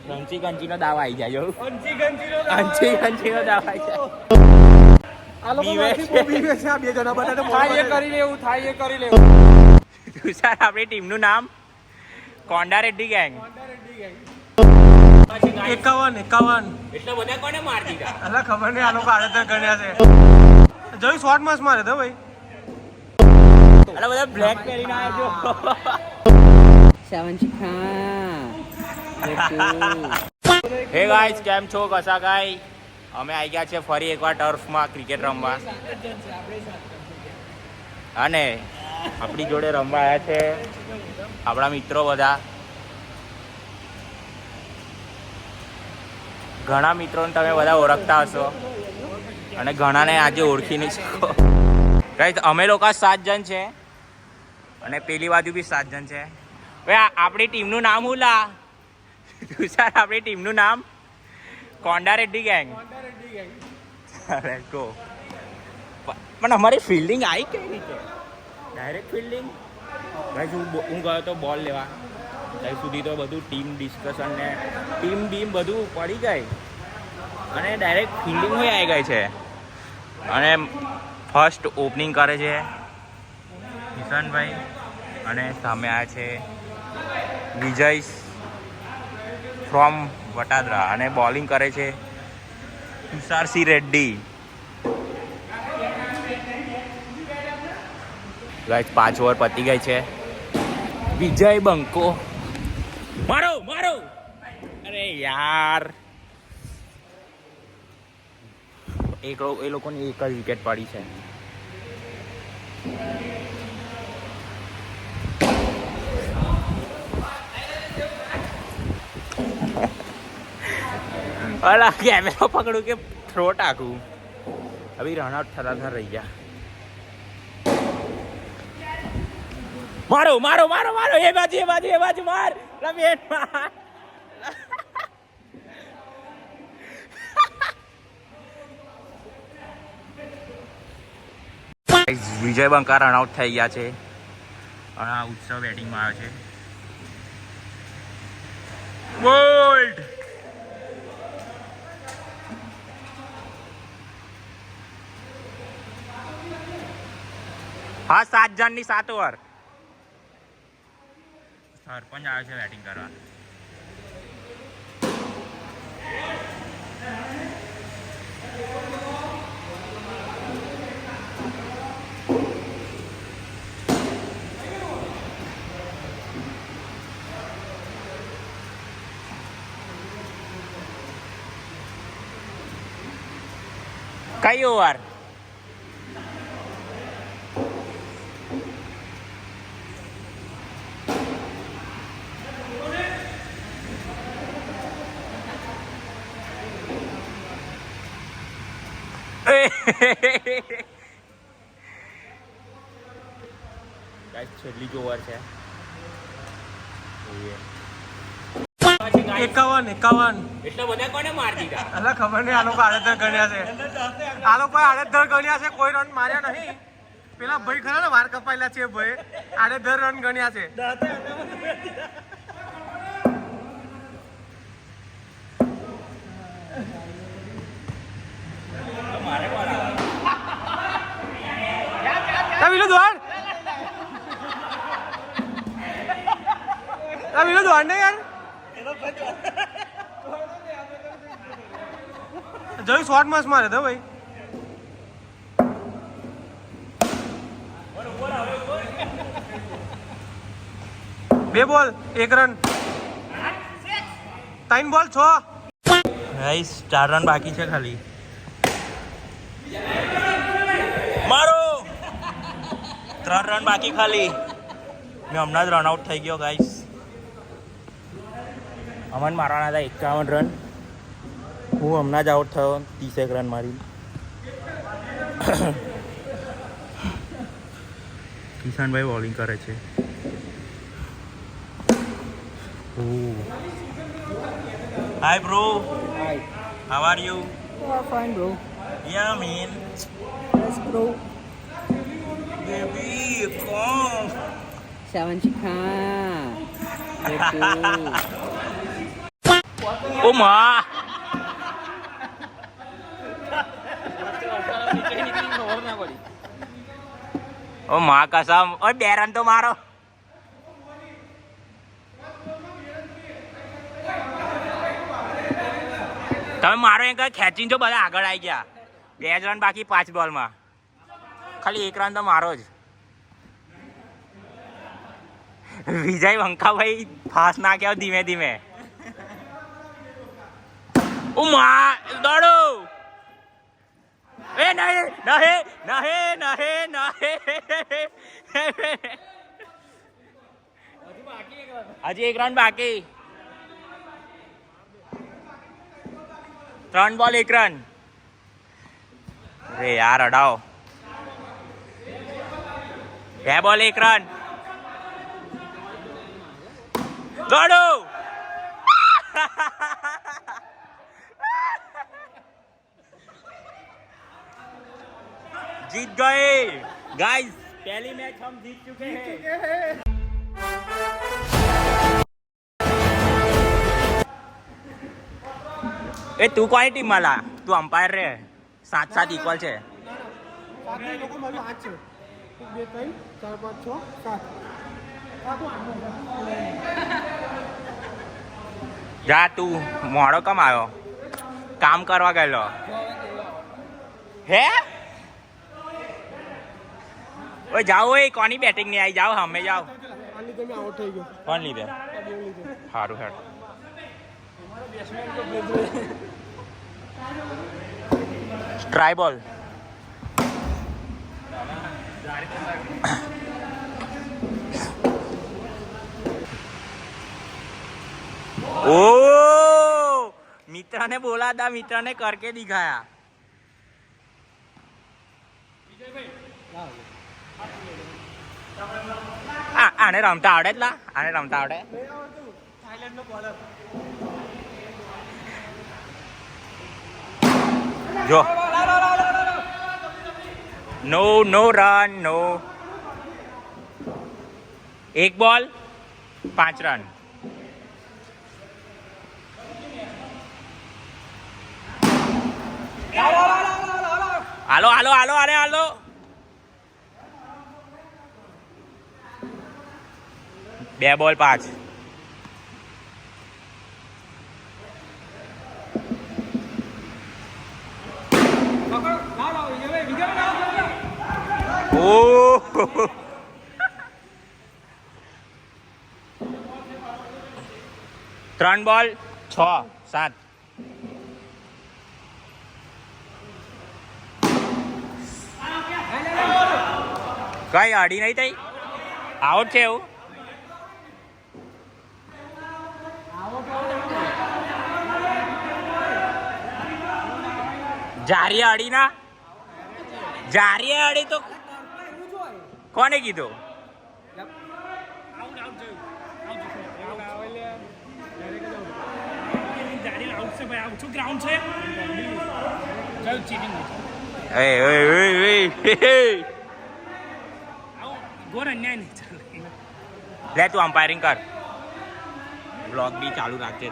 રંચી ગંચીનો દાવ આવી જાય જો અંચી ગંચીનો દાવ આવી જાય આ લોકો માંથી બહુ બીવે છે આ બે જણા બધા તો થાય એ કરી લેવું તુષાર આપણી ટીમનું નામ કોંડા રેડ્ડી ગેંગ 51 એટલા બધા કોને માર દીધા અલા ખબર નહીં આ લોકો આડતર ગણ્યા છે જોઈ શોર્ટ મસ મારે તો ભાઈ અલા બધા બ્લેક પહેરીને આવ્યા જો હે ગાઈસ કેમ છો કસા ગાઈ અમે આવી ગયા છે ફરી એકવાર ટર્ફમાં ક્રિકેટ રમવા અને આપણી જોડે રમવા આવ્યા છે આપણા મિત્રો બધા ઘણા મિત્રોને તમે બધા ઓળખતા હશો અને ઘણાને આજે ઓળખી નહીં શકો ગાઈસ અમે લોકો 7 જણ છે અને પેલી બાજુ બી 7 જણ છે હવે આપણી ટીમનું નામ હું લા તુષાર આપણી ટીમનું નામ કોંડા રેડ્ડી ગેંગ ગો પણ અમારી ફિલ્ડિંગ આવી કઈ રીતે ડાયરેક્ટ ફિલ્ડિંગ ભાઈ હું ગયો તો બોલ લેવા ત્યાં સુધી તો બધું ટીમ ડિસ્કશન ને ટીમ બીમ બધું પડી ગઈ અને ડાયરેક્ટ ફિલ્ડિંગ હોય આવી ગઈ છે અને ફર્સ્ટ ઓપનિંગ કરે છે કિશનભાઈ અને સામે આવ્યા છે વિજય ફ્રોમ વટાદરા અને બોલિંગ કરે છે તુષારસિંહ રેડ્ડી ગાઈસ 5 ઓવર પતી ગઈ છે વિજય બંકો મારો અરે યાર એ લોકોની એક જ વિકેટ પડી છે અલા કેમેરા પકડું કે થ્રો ટાકું અભી રન આઉટ થતા રહી ગયા મારો એ બાજુ માર રમેશ માર વિજય બંકા રન આઉટ થઈ ગયા છે અને આ ઉત્સવ બેટિંગમાં આવ્યો છે બોલ્ડ હા 7 જણની 7 ઓવર સરપંચ આવે છે બેટિંગ કરવા કઈ ઓવર છેલ્લી જ ઓવર છે 51 એટલા બધા કોને માર દીધા અલા ખબર નહીં આ લોકો આડતર ગણ્યા છે કોઈ રન માર્યા નહીં પેલા ભાઈ ખરા ને વાર કપાયેલા છે ભાઈ આડતર રન ગણ્યા છે દોડ ને યાર જોઈ શોર્ટ મસ મારે તો ભાઈ બે બોલ 1 રન 3 બોલ 6 ગાઈસ 4 રન બાકી છે ખાલી મારો 3 રન બાકી ખાલી મેં હમણાં જ રન આઉટ થઈ ગયો ગાઈસ અમન મારવાના હતા 51 રન હું હમણાં જ આઉટ થયો 30 રન મારી કિશનભાઈ બોલિંગ કરે છે Hi bro. Hi. How are you? Oh, fine bro. Yeah man. Yes bro. Baby, come. Sawan chika. Betul. ઓ માં ઓ માં કસમ ઓ 2 રન તો મારો તમે મારો એક ખેંચીને જો બધા આગળ આવી ગયા 2 રન બાકી 5 બોલમાં ખાલી 1 રન તો મારો જ વિજય વંકાભાઈ ફાસ્ટ નાખ્યા ધીમે ધીમે ઓ માં દોડો એ નહીં નહીં નહીં નહીં નહીં હજી 1 રન બાકી 3 બોલ 1 રન અરે યાર અડાઓ 2 બોલ 1 રન દોડો जीत गए गाइस पहली मैच हम जीत चुके हैं ए तू कोई टीम वाला तू अंपायर रे 7-7 इक्वल छे जा तू मोड़ो कम आयो काम करवा गયેલો હે ઓય જાઓ ઓય કોની બેટિંગ નહીં આવી જાઓ સામે જાઓ કોણ લીધે સારું હેડ ટ્રાય બોલ ओ मित्र ने बोला था मित्र ने करके दिखाया आने रमता आवड़े ला आने रमता आवड़े जो नो नो रन नो 1 बॉल 5 रन હાલો હાલો હાલો અરે હાલો બે બોલ 5 ઓ 3 બોલ 6-7 કઈ અડી નહીં થઈ આઉટ છે એવું જારીએ અડી ના જારીએ અડી તો કોને કીધું લે તું અમ્પાયરિંગ કર બ્લોગ બી ચાલુ રાખજે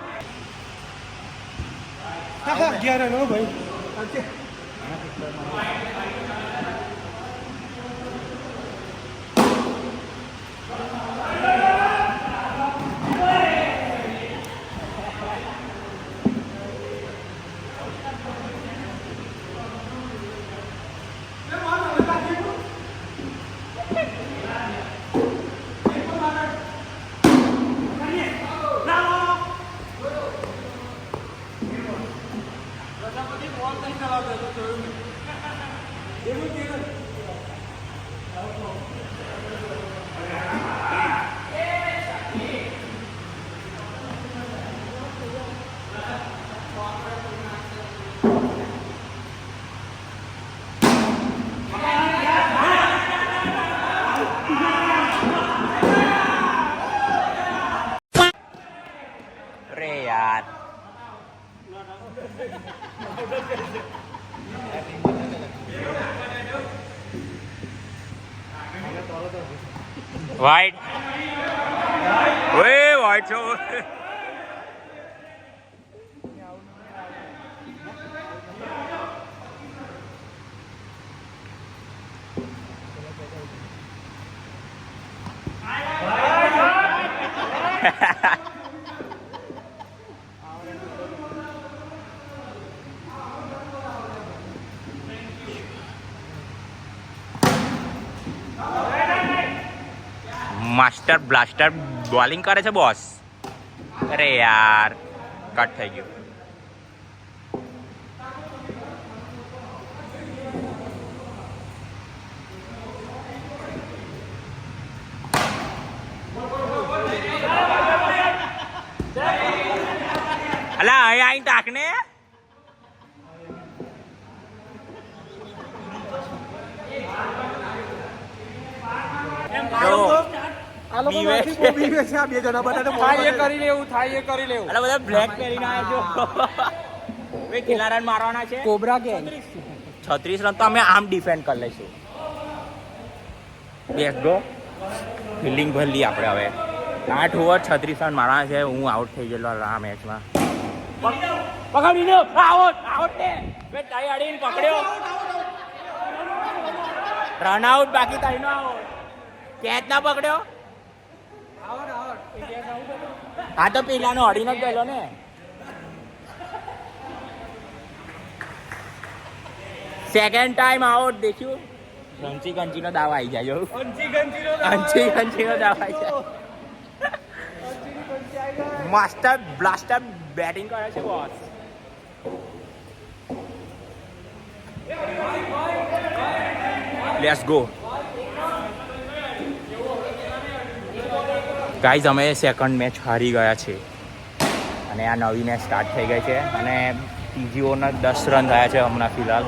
वाइट वाइट छो માસ્ટર બ્લાસ્ટર બોલિંગ કરે છે બોસ. અરે યાર કટ થઈ ગયું. અલા અહીં આવીને તાકને. બધા બ્લેક પહેરીને આવ્યા છો. કેટલા રન મારવાના છે? કોબરા ગેંગ 36 રન તો અમે આમ ડિફેન્ડ કરી લઈશું. બેસ ગો ફિલ્ડિંગ ભરલી આપણે હવે. 8 ઓવર 36 રન મારવાના છે. હું આઉટ થઈ ગયેલો આ મેચમાં. પકડી લો. આઉટ આઉટ ને બે ટાઈ અડીને પકડ્યો. રન આઉટ બાકી તાઈ નો આઉટ. કેચ ના પકડ્યો. હા તો પેલાનો અડીને જ ગયેલો ને. સેકન્ડ ટાઈમ આઉટ દેખ્યું. ગંચી ગંચીનો દાવ આવી જાય. ગંચી ગંચીનો દાવ આવી જાય. માસ્ટર બ્લાસ્ટર બેટિંગ કરે છે બોસ. Let's go guys. અમે સેકન્ડ મેચ હારી ગયા છે અને આ નવી મેચ સ્ટાર્ટ થઈ ગઈ છે અને ત્રીજી ઓવરના 10 રન થયા છે હમણાં ફિલહાલ.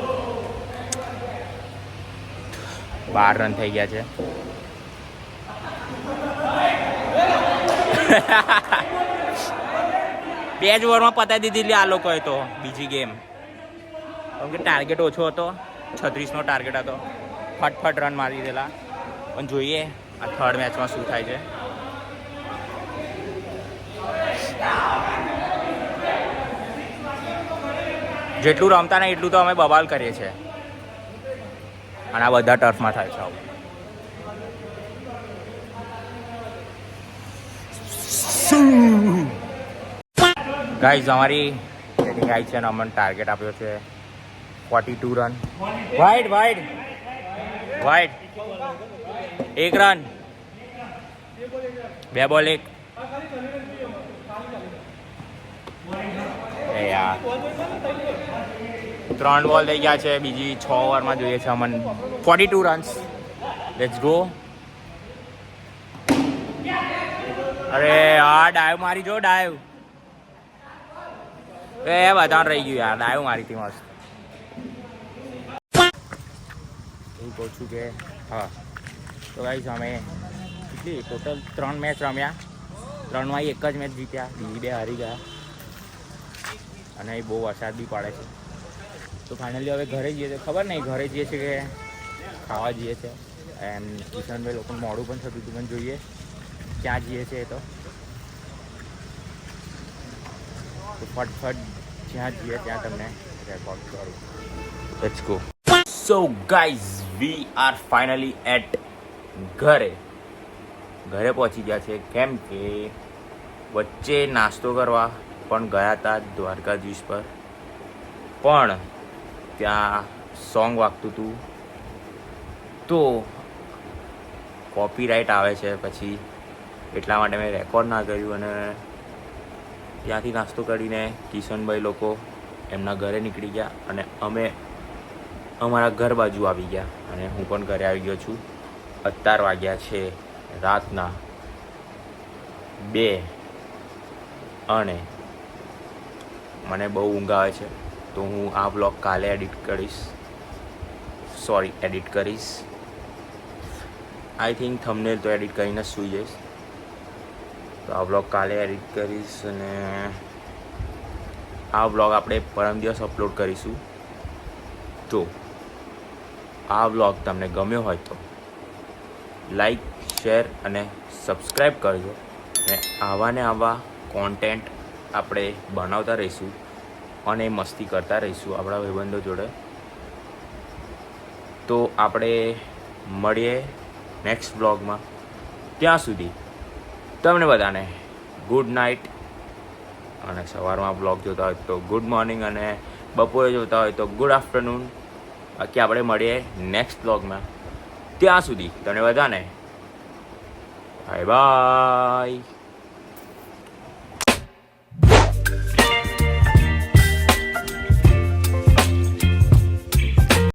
12 રન થઈ ગયા છે. બે જ ઓવરમાં પતાવી દીધી આ લોકોએ તો બીજી ગેમ. કેમ કે ટાર્ગેટ ઓછો હતો. 36નો ટાર્ગેટ હતો. ફટફટ રન મારી દીધેલા. પણ જોઈએ આ થર્ડ મેચમાં શું થાય છે. જેટલું રમતા ને એટલું તો અમે બબાલ કરીએ છીએ અને આ બધા ટર્ફમાં થાય છે આવું. ગાઈઝ અમારી બેટિંગ આવી છે અને અમને ટાર્ગેટ આપ્યો છે 42 run. Wide wide wide 1 run 2 બોલ 1. એ યાર 3 બોલ થઈ ગયા છે. બીજી 6 ઓવરમાં જોઈએ છે અમને 42 રન્સ. Let's go. અરે હા ડાઈવ મારી જો ડાઈવ. એ બધાને રહી ગયું યાર. ડાઈવ મારી હતી મસ્ત. એવું કહું છું કે હા તો ગાઈસ અમે કેટલી ટોટલ 3 મેચ રમ્યા. 3માં એક જ મેચ જીત્યા. બીજી 2 હારી ગયા અને એ બહુ વરસાદ બી પડે છે. તો ફાઇનલી હવે ઘરે જઈએ છીએ. ખબર નહીં ઘરે જઈએ છીએ કે ખાવા જઈએ છીએ. એમ કિશનભાઈ લોકોનું મોડું પણ થતું હતું. પણ જોઈએ ક્યાં જઈએ છીએ એ તો ફટફટ જ્યાં જઈએ ત્યાં તમને રેકોર્ડ કરું. Let's go. So guys we are finally at ઘરે પહોંચી ગયા છે. કેમ કે વચ્ચે નાસ્તો કરવા પણ ગયા હતા દ્વારકાધીશ પર. પણ ત્યાં સોંગ વાગતું હતું તો કોપીરાઇટ આવે છે. પછી એટલા માટે મેં રેકોર્ડ ના કર્યું અને ત્યાંથી નાસ્તો કરીને કિશનભાઈ લોકો એમના ઘરે નીકળી ગયા અને અમે અમારા ઘર બાજુ આવી ગયા અને હું પણ ઘરે આવી ગયો છું. અત્યાર વાગ્યા છે રાતના 2 અને મને બહુ ઊંઘ આવે છે. તો હું આ બ્લોગ કાલે એડિટ કરીશ. આઈ થિંક થંબનેલ તો એડિટ કરીને જ સૂઈ જઈશ. તો આ બ્લોગ કાલે એડિટ કરીશ અને આ બ્લોગ આપણે પરમ દિવસ અપલોડ કરીશું. તો આ બ્લોગ તમને ગમ્યો હોય તો લાઈક શેર અને સબસ્ક્રાઈબ કરજો. અને આવા ને આવા કોન્ટેન્ટ આપણે બનાવતા રહીશું અને મસ્તી કરતા રહીશું આપણા ભાઈબંધો જોડે. તો આપણે મળીએ નેક્સ્ટ બ્લોગમાં. ત્યાં સુધી તમને બધાને ગુડ નાઇટ. અને સવારમાં બ્લોગ જોતા હોય તો ગુડ મોર્નિંગ અને બપોરે જોતા હોય તો ગુડ આફ્ટરનૂન. બાકી આપણે મળીએ નેક્સ્ટ બ્લોગમાં. ત્યાં સુધી તમને બધાને બાય બાય.